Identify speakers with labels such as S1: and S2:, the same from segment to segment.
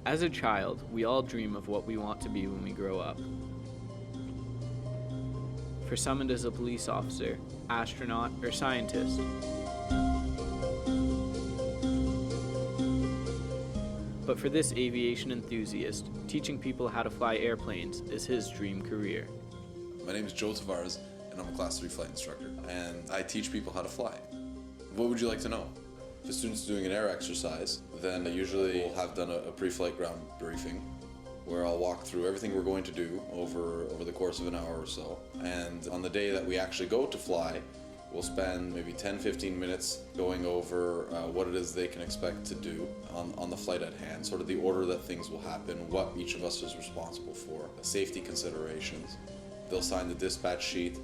S1: As a child, we all dream of what we want to be when we grow up. For some it is a police officer, astronaut, or scientist. But for this aviation enthusiast, teaching people how to fly airplanes is his dream career.
S2: My name is Joe Tavares, and I'm a Class 3 flight instructor, and I teach people how to fly. What would you like to know? If a student's doing an air exercise, then I usually will have done a pre-flight ground briefing where I'll walk through everything we're going to do over the course of an hour or so. And on the day that we actually go to fly, we'll spend maybe 10-15 minutes going over what it is they can expect to do on the flight at hand, sort of the order that things will happen, what each of us is responsible for, safety considerations. They'll sign the dispatch sheet,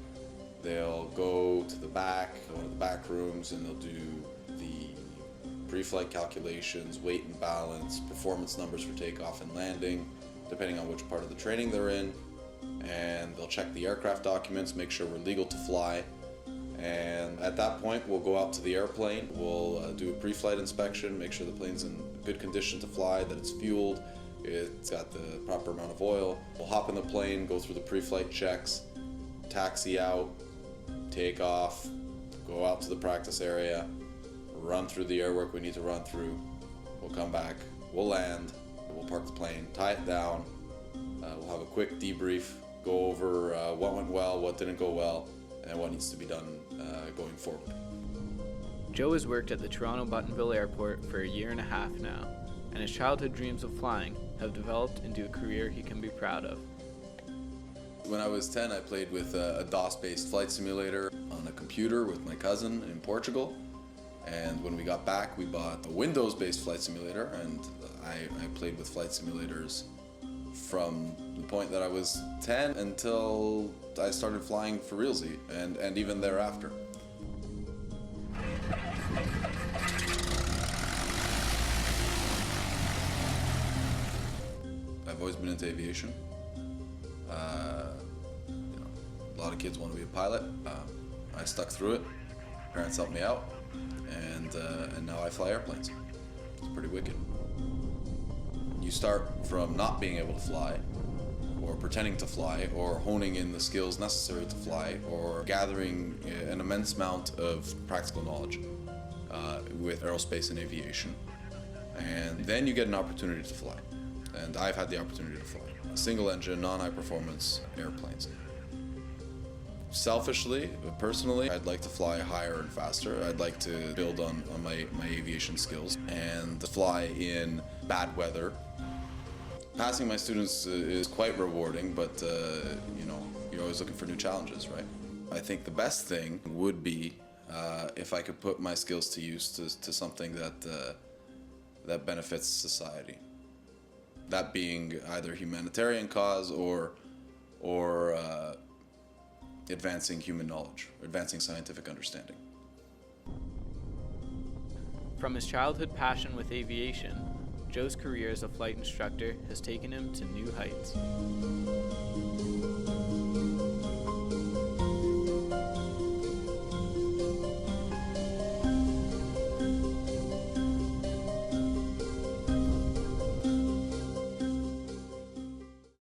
S2: they'll go to the back rooms, and they'll do the pre-flight calculations, weight and balance, performance numbers for takeoff and landing, depending on which part of the training they're in. And they'll check the aircraft documents, make sure we're legal to fly. And at that point, we'll go out to the airplane, we'll do a pre-flight inspection, make sure the plane's in good condition to fly, that it's fueled, it's got the proper amount of oil. We'll hop in the plane, go through the pre-flight checks, taxi out, take off, go out to the practice area, run through the airwork we need to run through. We'll come back, we'll land, we'll park the plane, tie it down, we'll have a quick debrief, go over what went well, what didn't go well, and what needs to be done going forward.
S1: Joe has worked at the Toronto Buttonville Airport for a year and a half now, and his childhood dreams of flying have developed into a career he can be proud of.
S2: When I was 10, I played with a DOS-based flight simulator on a computer with my cousin in Portugal. And when we got back, we bought a Windows-based flight simulator, and I played with flight simulators from the point that I was 10 until I started flying for realsy, and even thereafter. I've always been into aviation. A lot of kids want to be a pilot. I stuck through it. Parents helped me out, and now I fly airplanes. It's pretty wicked. You start from not being able to fly, or pretending to fly, or honing in the skills necessary to fly, or gathering an immense amount of practical knowledge with aerospace and aviation. And then you get an opportunity to fly. And I've had the opportunity to fly single engine, non-high performance airplanes. Selfishly, personally, I'd like to fly higher and faster. I'd like to build on my aviation skills and fly in bad weather. Passing my students is quite rewarding, but you're always looking for new challenges, right? I think the best thing would be if I could put my skills to use to something that benefits society. That being either humanitarian cause or advancing human knowledge, advancing scientific understanding.
S1: From his childhood passion with aviation, Joe's career as a flight instructor has taken him to new heights.